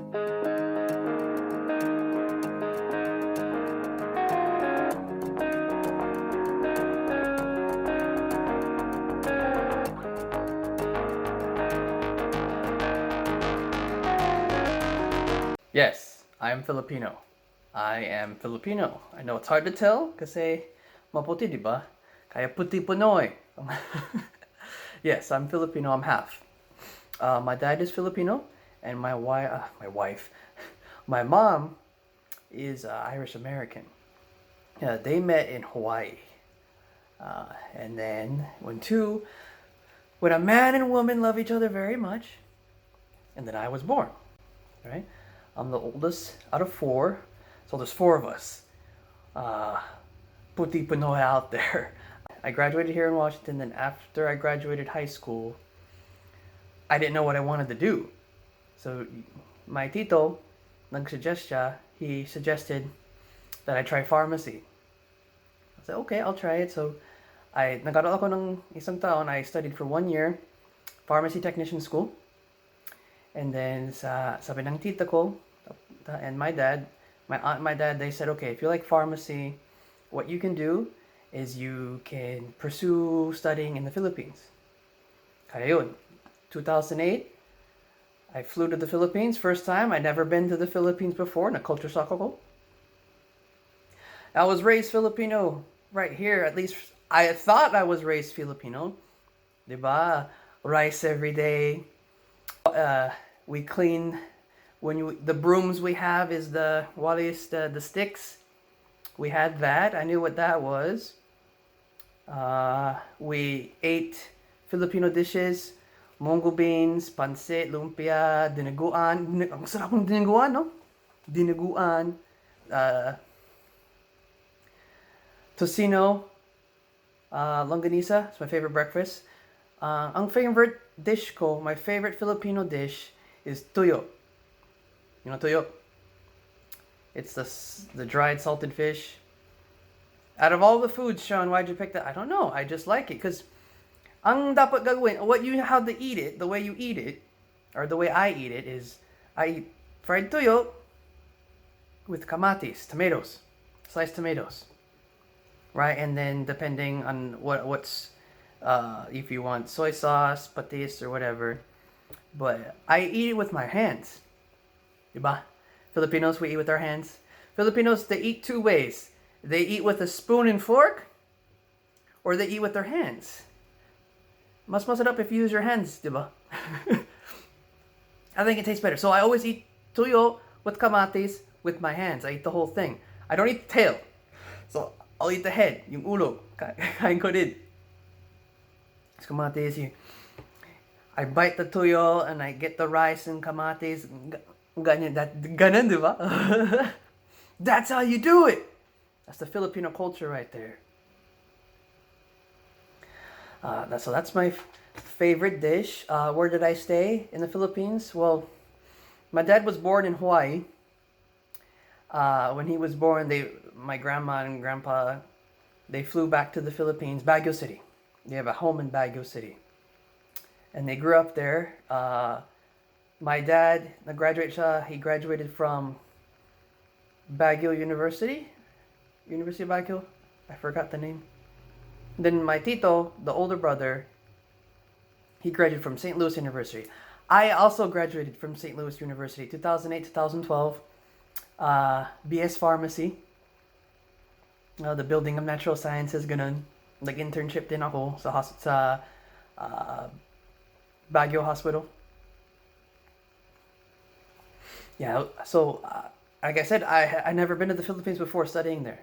Yes, I am Filipino. I am Filipino. I know it's hard to tell kasi maputi, di ba? Kaya puti Pinoy. Yes, I'm Filipino. I'm half. My dad is Filipino, and my mom is Irish American. Yeah, they met in Hawaii, and then when a man and woman love each other very much, and then I was born. Right, I'm the oldest out of four, so there's four of us. Puti Pinoy out there. I graduated here in Washington, then after I graduated high school, I didn't know what I wanted to do. So my tito, he suggested that I try pharmacy. I said, okay, I'll try it. So nag-aral ako ng isang taon. I studied for 1 year, pharmacy technician school. And then sabi ng tita ko and my dad, my aunt and my dad, they said, okay, if you like pharmacy, what you can do is you can pursue studying in the Philippines. Kaya yun. 2008, I flew to the Philippines. First time. I'd never been to the Philippines before. Na-culture shock ako. I was raised Filipino right here. At least I thought I was raised Filipino. Diba? Rice every day. We clean the brooms we have is the sticks. We had that. I knew what that was. We ate Filipino dishes, munggo beans, pancit, lumpia, dinuguan. Ang sarap ng dinuguan, no? Dinuguan, tocino, longanisa. It's my favorite breakfast. Ang favorite dish ko, my favorite Filipino dish is tuyo. You know tuyo? It's the dried salted fish. Out of all the foods, Sean, why'd you pick that? I don't know. I just like it because ang dapat gagawin, how to eat it, the way you eat it, or the way I eat it is I eat fried tuyo with kamatis, tomatoes, sliced tomatoes, right? And then depending on what's if you want soy sauce, patis, or whatever, but I eat it with my hands. Diba? Filipinos, we eat with our hands. Filipinos, they eat two ways. They eat with a spoon and fork, or they eat with their hands. Mas masarap if you use your hands, diba? I think it tastes better. So I always eat tuyo with kamatis with my hands. I eat the whole thing. I don't eat the tail. So I'll eat the head, yung ulo. Kain ko din. Kamatis, I bite the tuyo and I get the rice and kamatis. Ganun, diba? That's how you do it. That's the Filipino culture right there. So that's my favorite dish. Where did I stay in the Philippines? Well, my dad was born in Hawaii. When he was born, my grandma and grandpa, they flew back to the Philippines, Baguio City. They have a home in Baguio City. And they grew up there. My dad, he graduated from Baguio University of Baguio. I forgot the name. Then my tito, the older brother, he graduated from St. Louis University. I also graduated from St. Louis University, 2008, 2012. BS Pharmacy. The Building of Natural Sciences, ganun. Nag-internship din ako sa Baguio Hospital. Yeah, so like I said, I never been to the Philippines before studying there.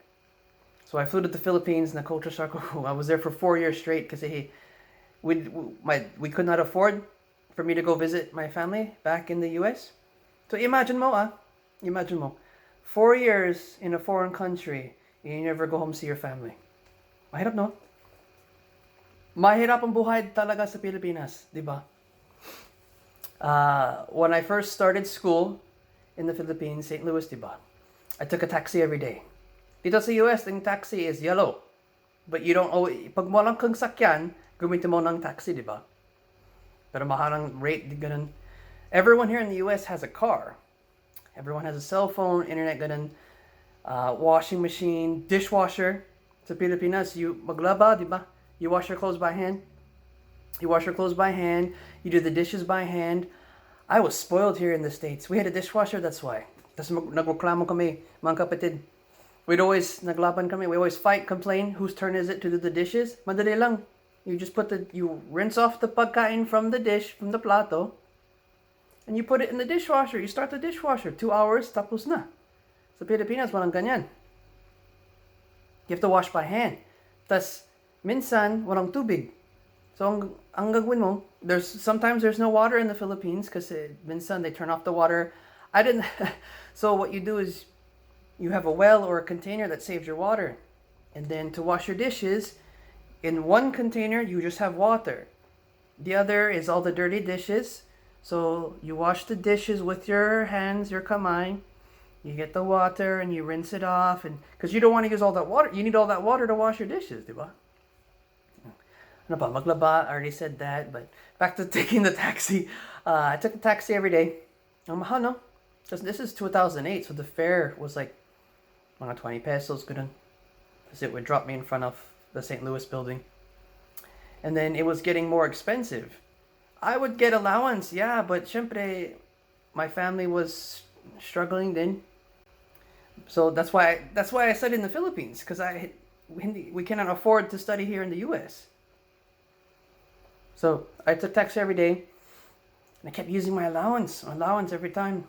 So I flew to the Philippines na culture shock. I was there for 4 years straight because we could not afford for me to go visit my family back in the US. So imagine mo, 4 years in a foreign country and you never go home to see your family. Mahirap, no? Mahirap ang buhay talaga sa Pilipinas, di ba? When I first started school in the Philippines, St. Louis, di ba? I took a taxi every day. Dito sa US, the taxi is yellow. But you don't always, pag mo lang kang sakyan, gamitin mo ng taxi, di ba? Pero maharang rate, di ganun. Everyone here in the US has a car. Everyone has a cell phone, internet ganun, washing machine, dishwasher. Sa Pilipinas, you maglaba, di ba? You wash your clothes by hand. You wash your clothes by hand. You do the dishes by hand. I was spoiled here in the States. We had a dishwasher, that's why. Tapos nagreklamo kami, mga kapatid. We'd always, naglaban kami, we always fight, complain, whose turn is it to do the dishes? Madali lang. You rinse off the pagkain from the dish, from the plato, and you put it in the dishwasher. You start the dishwasher, 2 hours, tapos na. Sa Pilipinas, walang ganyan. You have to wash by hand. Tas, minsan, walang tubig. So, ang gagawin mo, sometimes there's no water in the Philippines kasi minsan they turn off the water. So what you do is you have a well or a container that saves your water. And then to wash your dishes, in one container you just have water. The other is all the dirty dishes. So you wash the dishes with your hands, your kamay. You get the water and you rinse it off, and because you don't want to use all that water, you need all that water to wash your dishes, diba? Ano pa, maglaba, I already said that, but back to taking the taxi. I took the taxi every day. Ang mahal, no? Because this is 2008, so the fare was like mga 20 pesos, ganun. Because it would drop me in front of the St. Louis building. And then it was getting more expensive. I would get allowance, yeah, but syempre, my family was struggling then. So that's why I studied in the Philippines, because we cannot afford to study here in the U.S. So I took taxi every day, and I kept using my allowance every time.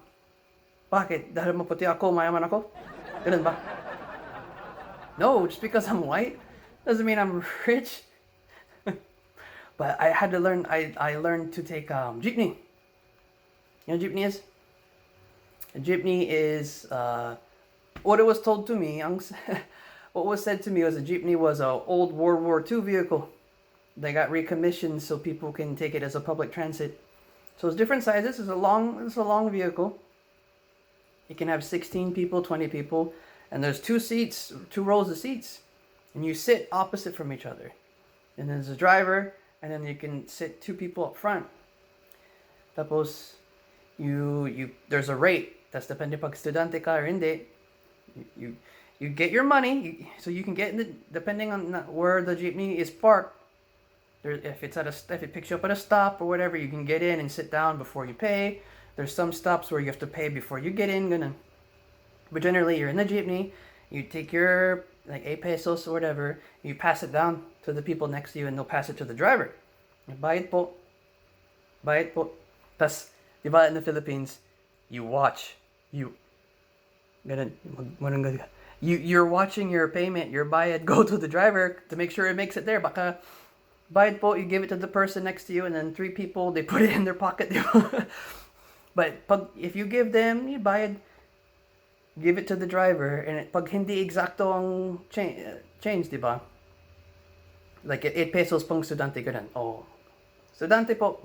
Bakit? Dahil maputi ako, mayaman ako? Ganun ba? No, just because I'm white doesn't mean I'm rich. But I had to learn. I learned to take jeepney. You know what jeepney is? A jeepney is what it was told to me. What was said to me was a jeepney was an old World War II vehicle. They got recommissioned so people can take it as a public transit. So it's different sizes. It's a long vehicle. It can have 16 people, 20 people, and there's 2 rows of seats, and you sit opposite from each other. And there's a driver, and then you can sit 2 people up front. Tapos, there's a rate. That's depende pag estudyante ka or hindi. You get your money, so you can get depending on where the jeepney is parked. If it picks you up at a stop or whatever, you can get in and sit down before you pay. There's some stops where you have to pay before you get in. Ganun. But generally, you're in the jeepney. You take your 8 pesos or whatever. You pass it down to the people next to you, and they'll pass it to the driver. Bayad po. Tas, di ba in the Philippines, you watch. You're watching your payment, your bayad, go to the driver to make sure it makes it there. Baka bayad po, you give it to the person next to you, and then 3 people, they put it in their pocket. But if you give them, you bayad, give it to the driver, and pag hindi exacto ang change, di ba? Like 8 pesos pang estudyante, ganun. Oh, estudyante po.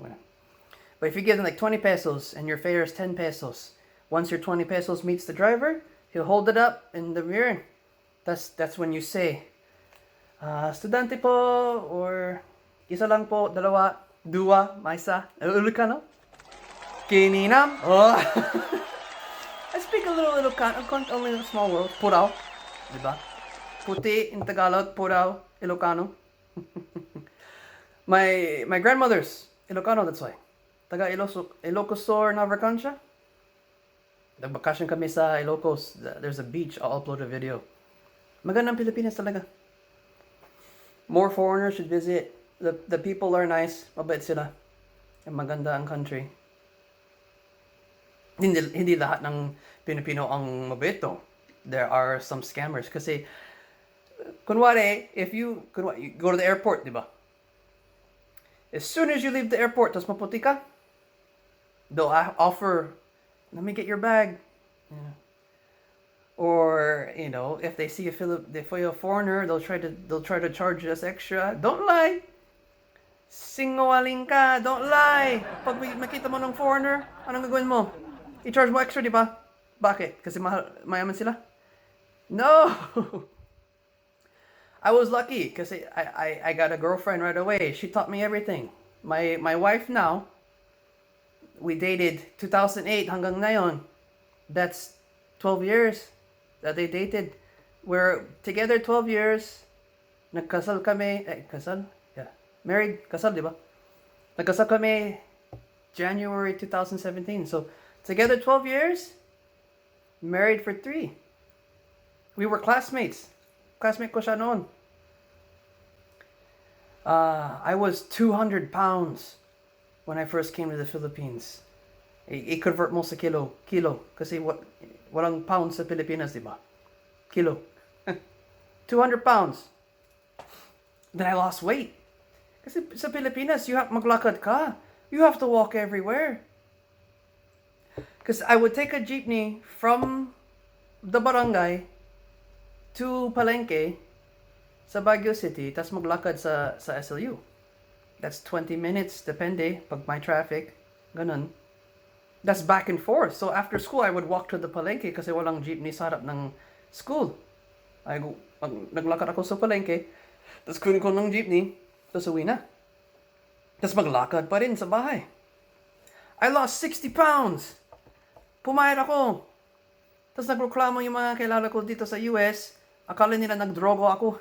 But if you give them 20 pesos and your fare is 10 pesos, once your 20 pesos meets the driver, he'll hold it up in the mirror. That's when you say, estudyante po, or isa lang po, dalawa, dua, maisa, ulit ka, no? Kininam. Oh. I speak a little only a small world. Puraw, di ba? Puti in Tagalog, Puraw, Ilocano. My grandmother's Ilocano, that's why. Taga Ilocosur, Navarcancia. Nagbakasyon kami sa Ilocos. There's a beach. I'll upload a video. Magandang Pilipinas talaga. More foreigners should visit. The people are nice. Mabait sila. Maganda ang country. Hindi lahat ng Pilipino ang mabito. There are some scammers. Kasi, kunwari, you go to the airport, di ba? As soon as you leave the airport, tas maputi ka, they'll offer, let me get your bag. Yeah. Or, if they see a foreigner, they'll try to charge us extra. Don't lie. Singawaling ka, don't lie. Pag makita mo ng foreigner, anong gagawin mo? I-charge mo extra, di ba? Bakit? Kasi mayaman sila? No! I was lucky kasi I got a girlfriend right away. She taught me everything. My wife now, we dated 2008 hanggang ngayon. That's 12 years that they dated. We're together 12 years. Nagkasal kami, kasal? Yeah. Married, kasal, di ba? Nagkasal kami January 2017. So, together 12 years, married for 3. We were classmates. Classmate ko siya noon. I was 200 pounds when I first came to the Philippines. I-convert mo sa kilo. Kasi walang pounds sa Pilipinas, di ba? Kilo. 200 pounds. Then I lost weight. Kasi sa Pilipinas, maglakad ka. You have to walk everywhere. Because I would take a jeepney from the barangay to Palengke sa Baguio City, tas maglakad sa SLU. That's 20 minutes, depende, pag may traffic. Ganun. That's back and forth. So after school, I would walk to the Palengke kasi walang jeepney sa harap ng school. Naglakad ako sa Palengke, tas kunin ko ng jeepney, tas uwi na. Tas maglakad pa rin sa bahay. I lost 60 pounds. Pumayat ako. Tas nagreklamo yung mga kilala ko dito sa US. Akala nila nagdrogo ako.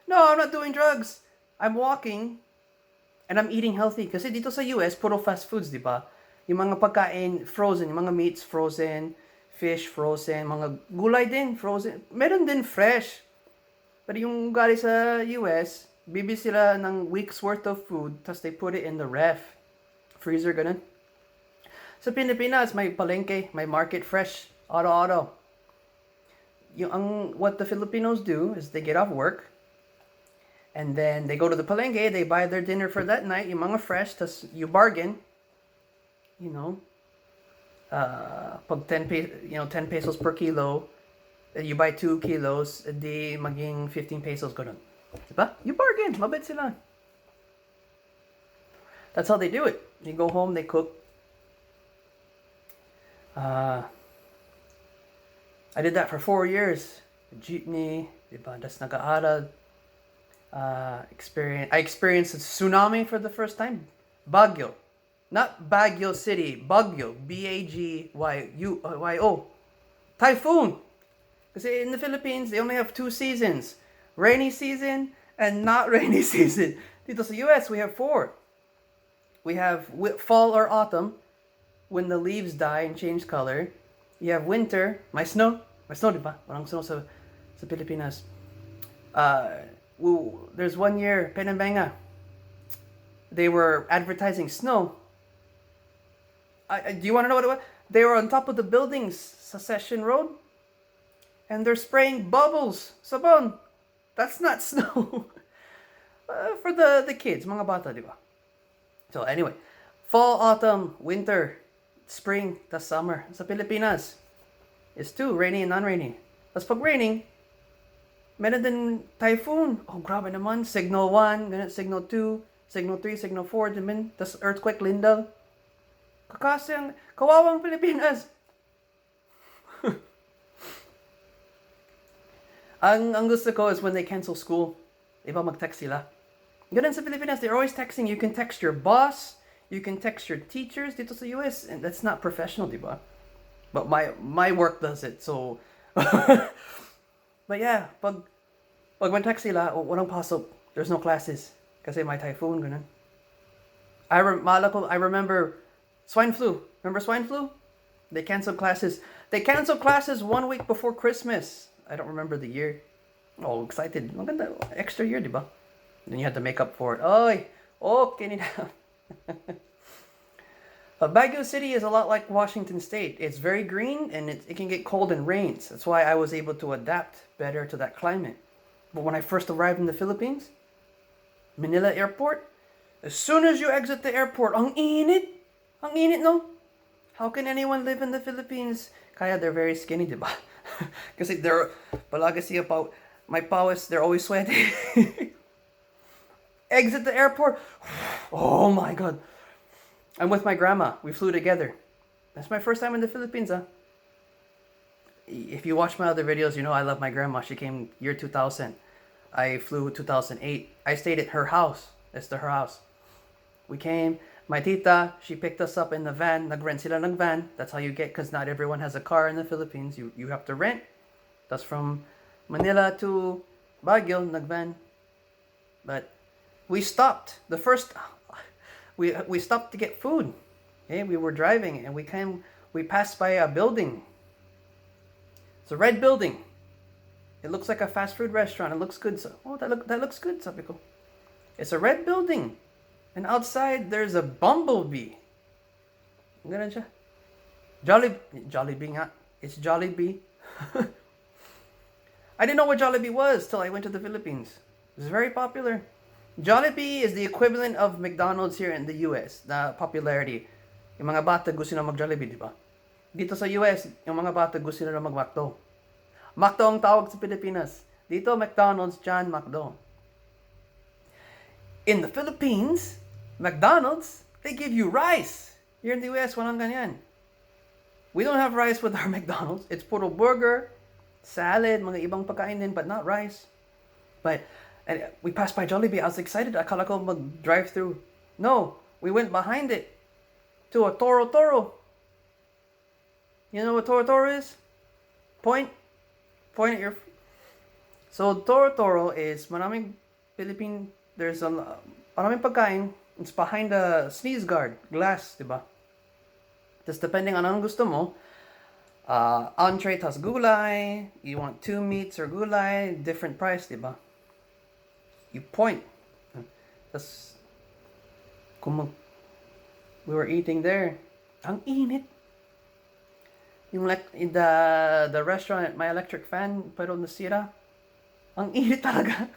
No, I'm not doing drugs. I'm walking and I'm eating healthy. Kasi dito sa US, puro fast foods, di ba? Yung mga pagkain, frozen. Yung mga meats, frozen. Fish, frozen. Mga gulay din, frozen. Meron din fresh. Pero yung galing sa US, bibi sila ng week's worth of food, tas they put it in the ref. Freezer, ganun. Sa Pilipinas, may palengke, may market fresh, auto. What the Filipinos do is they get off work, and then they go to the palengke, they buy their dinner for that night, yung mga fresh, tas you bargain, pag 10 pesos per kilo, you buy 2 kilos, di maging 15 pesos ganun. Diba? You bargain, mabait sila. That's how they do it. You go home, they cook. I did that for 4 years. Jeepney, diba? Das nag-aaral. I experienced a tsunami for the first time. Baguio. Not Baguio City. Baguio. Bagyo. Typhoon. Kasi in the Philippines, they only have 2 seasons. Rainy season and not rainy season. Dito sa US, we have 4. We have fall or autumn, when the leaves die and change color. You have winter, may snow, di ba? Walang snow sa Pilipinas. There's one year, Penambenga, they were advertising snow. Do you want to know what it was? They were on top of the buildings sa Session Road, and they're spraying bubbles, sabon. That's not snow. For the kids, mga bata, di ba? So anyway, fall, autumn, winter, spring, tas summer. Sa Pilipinas, it's 2, rainy and non-rainy. Tas pag raining, meron din typhoon. Oh, grabe naman. Signal 1, ganun, signal 2, signal 3, signal 4, dimin. Tas earthquake, lindol. Kawawang Pilipinas. Ang gusto ko is when they cancel school. Iba mag-text sila. Ganun sa Pilipinas, they're always texting. You can text your boss, you can text your teachers dito sa US, and that's not professional, diba? But my work does it, so... But yeah, pag mag-text sila, walang pasok, there's no classes. Kasi may typhoon, ganun. I remember swine flu. Remember swine flu? They canceled classes. They canceled classes 1 week before Christmas. I don't remember the year. Oh, excited. Maganda. Extra year, diba? Then you had to make up for it. Oy! Okay nila. Baguio City is a lot like Washington State. It's very green and it can get cold and rains. That's why I was able to adapt better to that climate. But when I first arrived in the Philippines, Manila Airport, as soon as you exit the airport, ang init! Ang init, no? How can anyone live in the Philippines? Kaya they're very skinny, diba? Kasi they're, palagi siya my pawis, they're always sweaty. Exit the airport. Oh my God. I'm with my grandma. We flew together. That's my first time in the Philippines, huh? If you watch my other videos, you know I love my grandma. She came year 2000. I flew 2008. I stayed at her house. That's her house. We came. My tita, she picked us up in the van. Nag-rent sila ng van. That's how you get, because not everyone has a car in the Philippines. You have to rent. That's from Manila to Baguio, nag-van. But we stopped. We stopped to get food. Okay, we were driving and we passed by a building. It's a red building. It looks like a fast food restaurant. It looks good. So, that looks good, sabi ko. It's a red building. And outside there's a bumblebee. Ganun siya. Jollibee nga. It's Jollibee. I didn't know what Jollibee was till I went to the Philippines. It's very popular. Jollibee is the equivalent of McDonald's here in the US, the popularity. Yung mga bata gusto na mag-Jollibee, di ba? Dito sa US, yung mga bata gusto na mag-McDo. McDo ang tawag sa Pilipinas. Dito, McDonald's, John McDo. In the Philippines, McDonald's, they give you rice. Here in the US, walang ganyan. We don't have rice with our McDonald's. It's puro burger, salad, mga ibang pagkain din, but not rice. But and we passed by Jollibee. I was excited. Akala ko mag-drive through. No, we went behind it to a Toro Toro. You know what Toro Toro is? Point at your... So Toro Toro is maraming Philippine... There's a maraming pagkain. It's behind a sneeze guard, glass, diba? Just depending on anong gusto mo. Entree tas gulay. You want 2 meats or gulay, different price, diba? You point. Tas we were eating there. Ang init. Yung the restaurant, my electric fan, pero nasira. Ang init talaga.